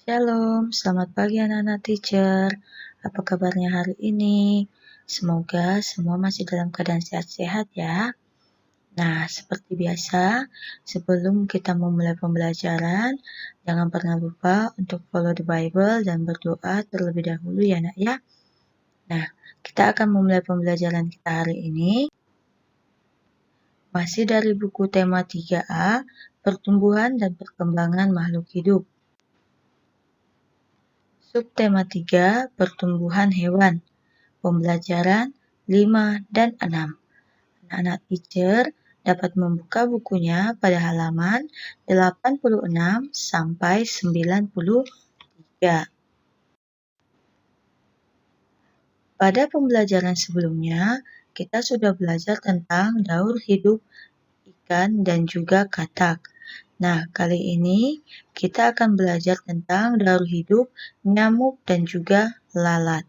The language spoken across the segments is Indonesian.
Shalom, selamat pagi anak-anak teacher. Apa kabarnya hari ini? Semoga semua masih dalam keadaan sehat-sehat ya. Nah, seperti biasa, sebelum kita memulai pembelajaran, jangan pernah lupa untuk follow the Bible dan berdoa terlebih dahulu ya nak ya. Nah, kita akan memulai pembelajaran kita hari ini. Masih dari buku tema 3A, Pertumbuhan dan Perkembangan Makhluk Hidup. Subtema 3, Pertumbuhan Hewan. Pembelajaran 5 dan 6. Anak-anak teacher dapat membuka bukunya pada halaman 86 sampai 93. Pada pembelajaran sebelumnya, kita sudah belajar tentang daur hidup ikan dan juga katak. Nah, kali ini kita akan belajar tentang daur hidup nyamuk dan juga lalat.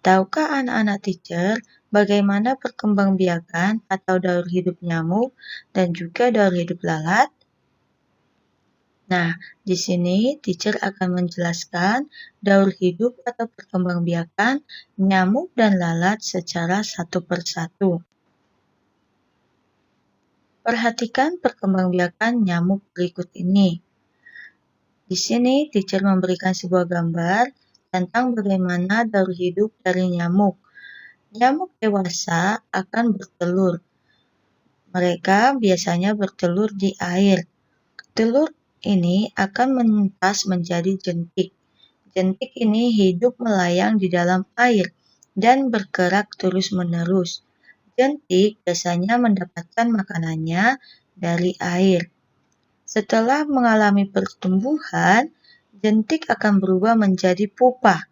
Tahukah anak-anak teacher bagaimana perkembangbiakan atau daur hidup nyamuk dan juga daur hidup lalat? Nah, di sini teacher akan menjelaskan daur hidup atau perkembangbiakan nyamuk dan lalat secara satu persatu. Perhatikan perkembangbiakan nyamuk berikut ini. Di sini teacher memberikan sebuah gambar tentang bagaimana daur hidup dari nyamuk. Nyamuk dewasa akan bertelur. Mereka biasanya bertelur di air. Telur ini akan menetas menjadi jentik. Jentik ini hidup melayang di dalam air dan bergerak terus-menerus. Jentik biasanya mendapatkan makanannya dari air. Setelah mengalami pertumbuhan, jentik akan berubah menjadi pupa.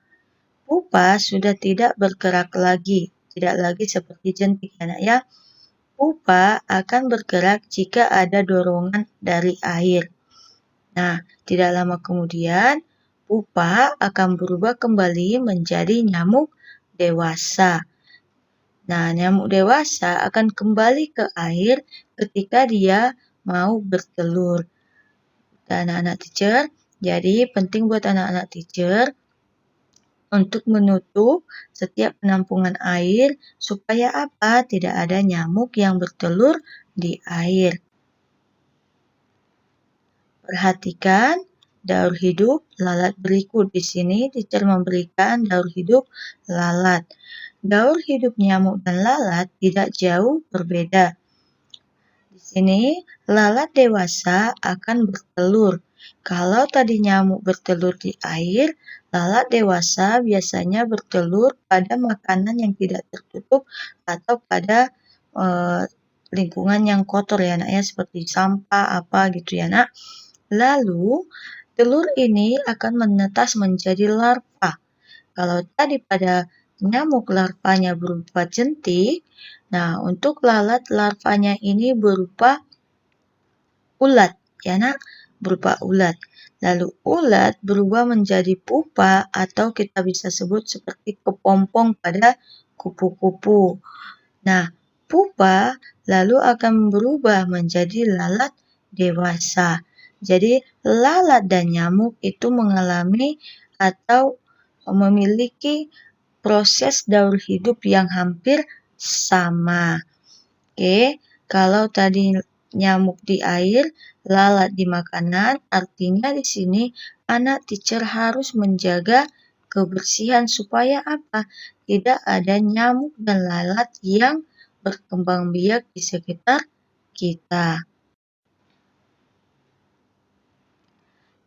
Pupa sudah tidak bergerak lagi, tidak lagi seperti jentik ya. Pupa akan bergerak jika ada dorongan dari air. Nah, tidak lama kemudian, pupa akan berubah kembali menjadi nyamuk dewasa. Nah, nyamuk dewasa akan kembali ke air ketika dia mau bertelur. Dan anak-anak teacher, jadi penting buat anak-anak teacher untuk menutup setiap penampungan air supaya apa? Tidak ada nyamuk yang bertelur di air. Perhatikan daur hidup lalat berikut. Di sini teacher memberikan daur hidup lalat. Daur hidup nyamuk dan lalat tidak jauh berbeda. Di sini lalat dewasa akan bertelur. Kalau tadi nyamuk bertelur di air, lalat dewasa biasanya bertelur pada makanan yang tidak tertutup atau pada lingkungan yang kotor ya nak ya, seperti sampah apa gitu ya nak. Lalu telur ini akan menetas menjadi larva. Kalau tadi pada nyamuk larvanya berupa jentik, nah untuk lalat larvanya ini berupa ulat ya nak, berupa ulat. Lalu ulat berubah menjadi pupa atau kita bisa sebut seperti kepompong pada kupu-kupu. Nah, pupa lalu akan berubah menjadi lalat dewasa. Jadi lalat dan nyamuk itu mengalami atau memiliki proses daur hidup yang hampir sama. Oke, kalau tadi nyamuk di air, lalat di makanan, artinya di sini anak teacher harus menjaga kebersihan supaya apa? Tidak ada nyamuk dan lalat yang berkembang biak di sekitar kita.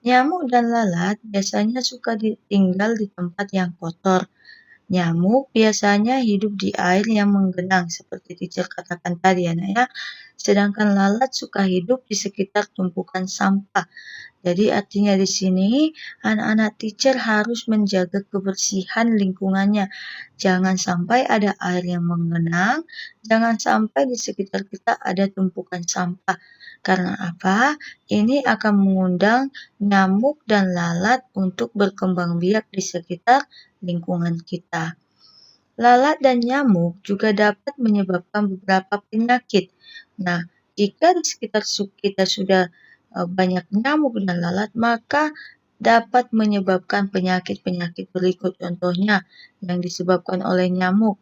Nyamuk dan lalat biasanya suka tinggal di tempat yang kotor. Nyamuk biasanya hidup di air yang menggenang seperti teacher katakan tadi ya. Sedangkan lalat suka hidup di sekitar tumpukan sampah. Jadi artinya di sini anak-anak teacher harus menjaga kebersihan lingkungannya. Jangan sampai ada air yang menggenang, jangan sampai di sekitar kita ada tumpukan sampah. Karena apa? Ini akan mengundang nyamuk dan lalat untuk berkembang biak di sekitar lingkungan kita. Lalat dan nyamuk juga dapat menyebabkan beberapa penyakit. Nah, jika di sekitar kita sudah banyak nyamuk dan lalat, maka dapat menyebabkan penyakit-penyakit berikut, contohnya yang disebabkan oleh nyamuk.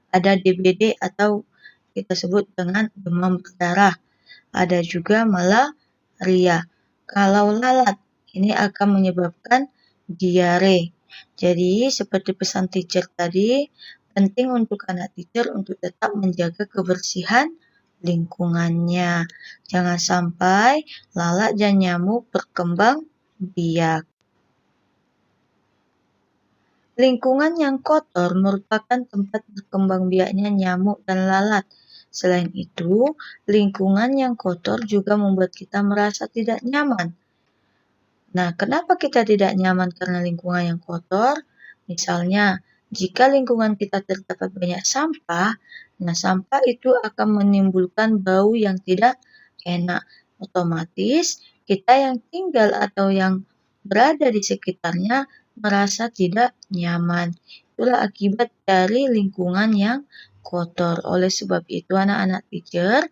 Ada DBD atau kita sebut dengan demam berdarah. Ada juga malaria. Kalau lalat, ini akan menyebabkan diare. Jadi, seperti pesan teacher tadi, penting untuk anak teacher untuk tetap menjaga kebersihan lingkungannya. Jangan sampai lalat dan nyamuk berkembang biak. Lingkungan yang kotor merupakan tempat berkembang biaknya nyamuk dan lalat. Selain itu, lingkungan yang kotor juga membuat kita merasa tidak nyaman. Nah, kenapa kita tidak nyaman karena lingkungan yang kotor? Misalnya, jika lingkungan kita terdapat banyak sampah, nah sampah itu akan menimbulkan bau yang tidak enak. Otomatis, kita yang tinggal atau yang berada di sekitarnya merasa tidak nyaman. Itulah akibat dari lingkungan yang kotor. Oleh sebab itu, anak-anak teacher,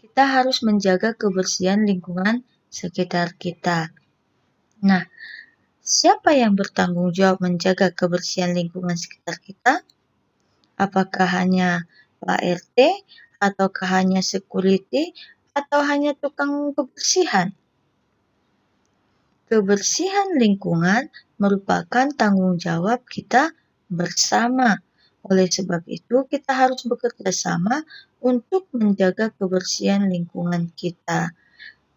kita harus menjaga kebersihan lingkungan sekitar kita. Nah, siapa yang bertanggung jawab menjaga kebersihan lingkungan sekitar kita? Apakah hanya Pak RT, ataukah hanya security, atau hanya tukang kebersihan? Kebersihan lingkungan merupakan tanggung jawab kita bersama. Oleh sebab itu, kita harus bekerja sama untuk menjaga kebersihan lingkungan kita.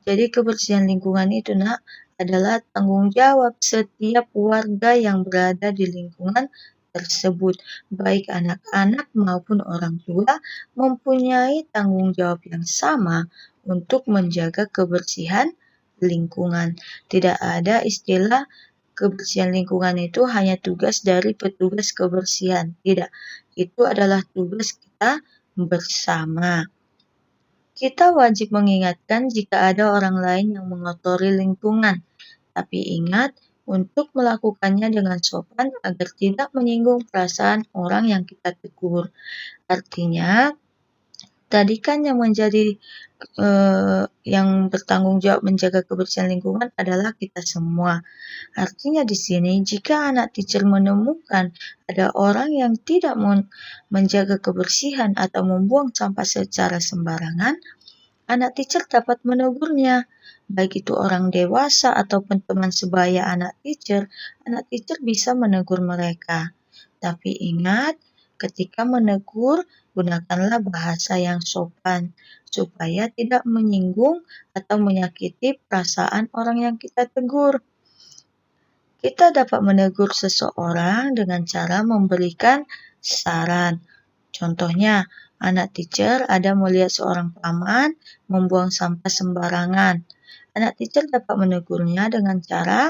Jadi kebersihan lingkungan itu, Nak, adalah tanggung jawab setiap warga yang berada di lingkungan tersebut. Baik anak-anak maupun orang tua mempunyai tanggung jawab yang sama untuk menjaga kebersihan lingkungan. Tidak ada istilah kebersihan lingkungan itu hanya tugas dari petugas kebersihan. Tidak, itu adalah tugas kita bersama. Kita wajib mengingatkan jika ada orang lain yang mengotori lingkungan, tapi ingat untuk melakukannya dengan sopan agar tidak menyinggung perasaan orang yang kita tegur. Artinya, tadi kan yang bertanggung jawab menjaga kebersihan lingkungan adalah kita semua. Artinya di sini jika anak teacher menemukan ada orang yang tidak menjaga kebersihan atau membuang sampah secara sembarangan, anak teacher dapat menegurnya. Baik itu orang dewasa ataupun teman sebaya anak teacher bisa menegur mereka. Tapi ingat, ketika menegur, gunakanlah bahasa yang sopan, supaya tidak menyinggung atau menyakiti perasaan orang yang kita tegur. Kita dapat menegur seseorang dengan cara memberikan saran. Contohnya, anak teacher ada melihat seorang paman membuang sampah sembarangan. Anak teacher dapat menegurnya dengan cara,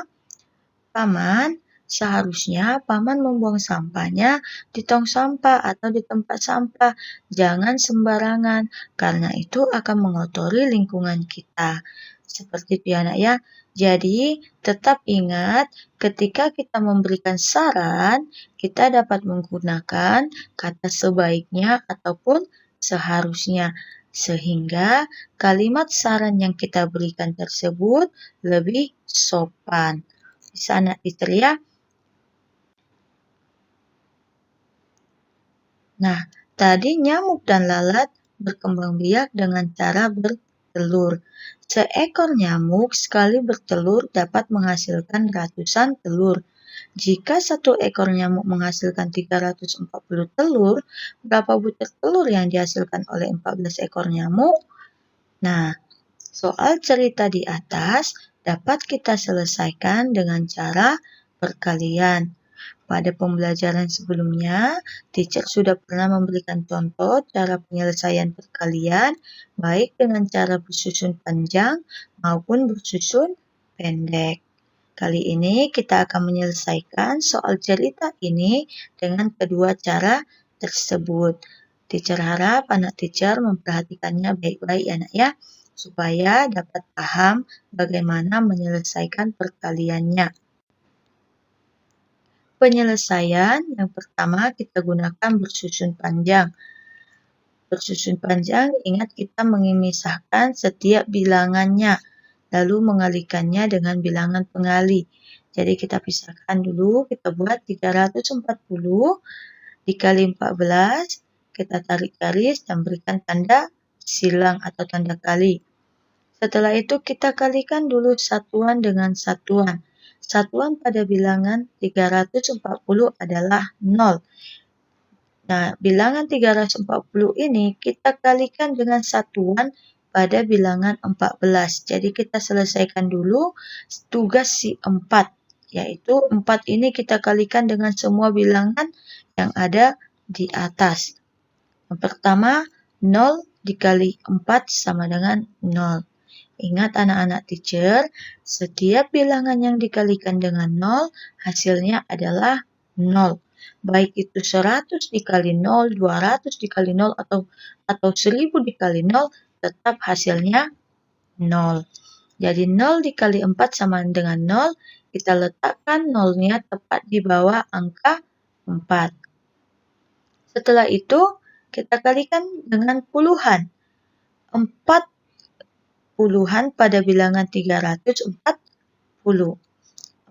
"Paman, seharusnya paman membuang sampahnya di tong sampah atau di tempat sampah. Jangan sembarangan, karena itu akan mengotori lingkungan kita." Seperti itu ya, Nak, ya. Jadi, tetap ingat ketika kita memberikan saran, kita dapat menggunakan kata sebaiknya ataupun seharusnya, sehingga kalimat saran yang kita berikan tersebut lebih sopan. Bisa anak teacher ya. Nah, tadi nyamuk dan lalat berkembang biak dengan cara bertelur. Seekor nyamuk sekali bertelur dapat menghasilkan ratusan telur. Jika satu ekor nyamuk menghasilkan 340 telur, berapa butir telur yang dihasilkan oleh 14 ekor nyamuk? Nah, soal cerita di atas dapat kita selesaikan dengan cara perkalian. Pada pembelajaran sebelumnya, teacher sudah pernah memberikan contoh cara penyelesaian perkalian, baik dengan cara bersusun panjang maupun bersusun pendek. Kali ini kita akan menyelesaikan soal cerita ini dengan kedua cara tersebut. Teacher harap anak teacher memperhatikannya baik-baik anak ya, supaya dapat paham bagaimana menyelesaikan perkaliannya. Penyelesaian yang pertama kita gunakan bersusun panjang. Bersusun panjang, ingat kita memisahkan setiap bilangannya. lalu mengalikannya dengan bilangan pengali. Jadi kita pisahkan dulu, kita buat 340 dikali 14, kita tarik garis dan berikan tanda silang atau tanda kali. Setelah itu kita kalikan dulu satuan dengan satuan. Satuan pada bilangan 340 adalah 0. Nah, bilangan 340 ini kita kalikan dengan satuan pada bilangan 14. Jadi kita selesaikan dulu tugas si 4, yaitu 4 ini kita kalikan dengan semua bilangan yang ada di atas. Yang pertama, 0 dikali 4 sama dengan 0. Ingat anak-anak teacher, setiap bilangan yang dikalikan dengan 0, hasilnya adalah 0. Baik itu 100 dikali 0, 200 dikali 0, atau 1000 dikali 0, tetap hasilnya 0. Jadi 0 dikali 4 sama dengan 0, kita letakkan 0-nya tepat di bawah angka 4. Setelah itu, kita kalikan dengan puluhan. 4 puluhan pada bilangan 340.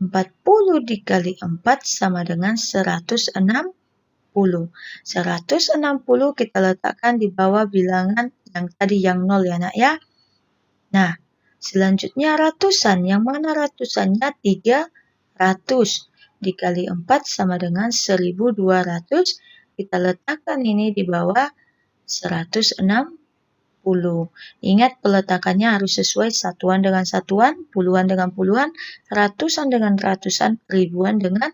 40 dikali 4 sama dengan 160. 160 kita letakkan di bawah bilangan yang tadi yang 0 ya nak ya. Nah, selanjutnya ratusan. Yang mana ratusannya? 300 dikali 4 sama dengan 1200. Kita letakkan ini di bawah 160. Ingat peletakannya harus sesuai satuan dengan satuan, puluhan dengan puluhan, ratusan dengan ratusan, ribuan dengan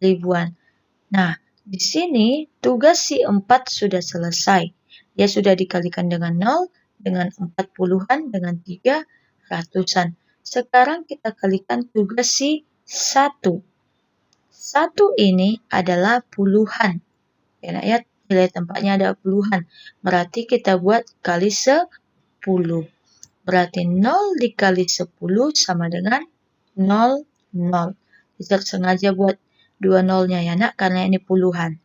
ribuan. Nah, di sini tugas si 4 sudah selesai. Dia sudah dikalikan dengan 0, dengan 4 puluhan, dengan 3 ratusan. Sekarang kita kalikan tugas si 1. 1 ini adalah puluhan. Ya, nilai tempatnya ada puluhan. Berarti kita buat kali 10. Berarti 0 dikali 10 sama dengan 0, 0. Kita sengaja buat 2 nolnya ya nak, karena ini puluhan.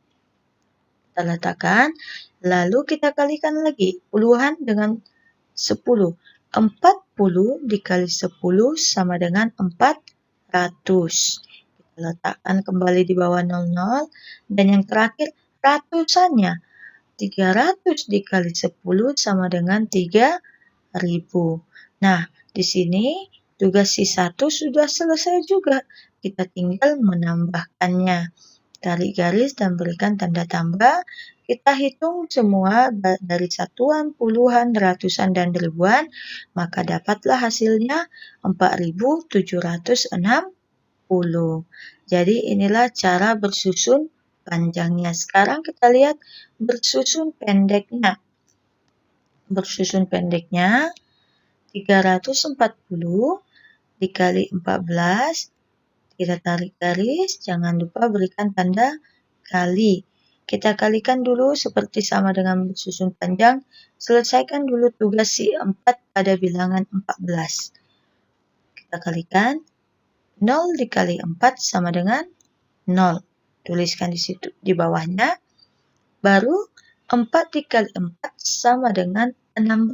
Kita letakkan, lalu kita kalikan lagi puluhan dengan 10. 40 dikali 10 sama dengan 400. Kita letakkan kembali di bawah 00. Dan yang terakhir, ratusannya. 300 dikali 10 sama dengan 3000. Nah, di sini tugas si 1 sudah selesai juga. Kita tinggal menambahkannya. Tarik garis dan berikan tanda tambah. Kita hitung semua dari satuan, puluhan, ratusan, dan ribuan. Maka dapatlah hasilnya 4760. Jadi inilah cara bersusun panjangnya. Sekarang kita lihat bersusun pendeknya. Bersusun pendeknya 340 dikali 14. Kita tarik garis, jangan lupa berikan tanda kali. Kita kalikan dulu seperti sama dengan bersusun panjang. Selesaikan dulu tugas si 4 pada bilangan 14. Kita kalikan 0 dikali 4 sama dengan 0. Tuliskan di situ di bawahnya. Baru 4 dikali 4 sama dengan 16.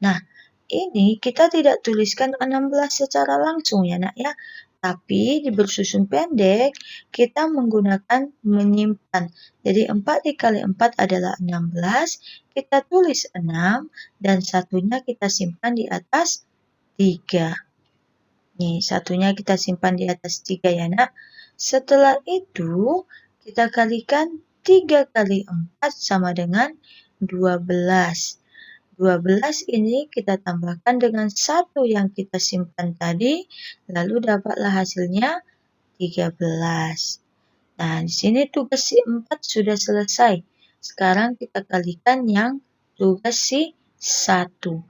Nah, ini kita tidak tuliskan 16 secara langsung ya nak ya. Tapi di bersusun pendek kita menggunakan menyimpan. Jadi 4 dikali 4 adalah 16. Kita tulis 6 dan satunya kita simpan di atas 3. Nih, satunya kita simpan di atas 3 ya nak. Setelah itu, kita kalikan 3 kali 4 sama dengan 12. 12 ini kita tambahkan dengan 1 yang kita simpan tadi, lalu dapatlah hasilnya 13. Nah, di sini tugas si 4 sudah selesai. Sekarang kita kalikan yang tugas si 1. 0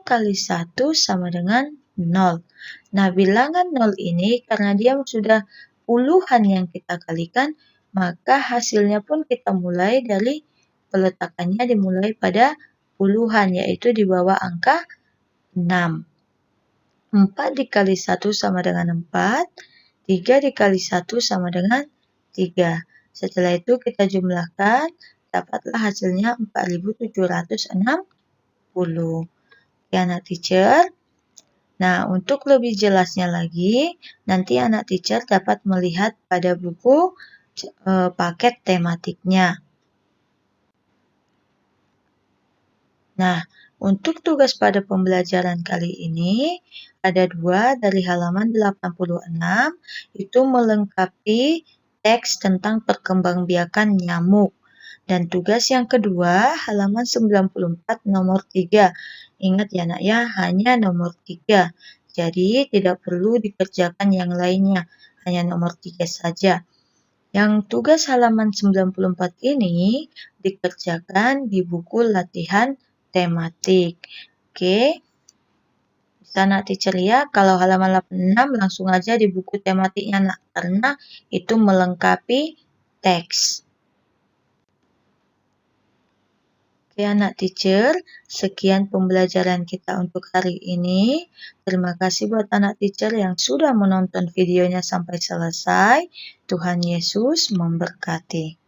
kali 1 sama dengan 0. Nah, bilangan 0 ini karena dia sudah puluhan yang kita kalikan, maka hasilnya pun kita mulai dari peletakannya dimulai pada puluhan, yaitu di bawah angka 6. 4 dikali 1 sama dengan 4. 3 dikali 1 sama dengan 3. Setelah itu kita jumlahkan, dapatlah hasilnya 4760. Ya, anak teacher. Nah, untuk lebih jelasnya lagi, nanti anak teacher dapat melihat pada buku paket tematiknya. Nah, untuk tugas pada pembelajaran kali ini, ada 2 dari halaman 86, itu melengkapi teks tentang perkembangbiakan nyamuk. Dan tugas yang kedua, halaman 94 nomor 3. Ingat ya nak ya, hanya nomor 3. Jadi tidak perlu dikerjakan yang lainnya, hanya nomor 3 saja. Yang tugas halaman 94 ini dikerjakan di buku latihan tematik. Oke, bisa nak teacher ya, kalau halaman 86 langsung aja di buku tematiknya nak, karena itu melengkapi teks. Oke anak teacher, sekian pembelajaran kita untuk hari ini. Terima kasih buat anak teacher yang sudah menonton videonya sampai selesai. Tuhan Yesus memberkati.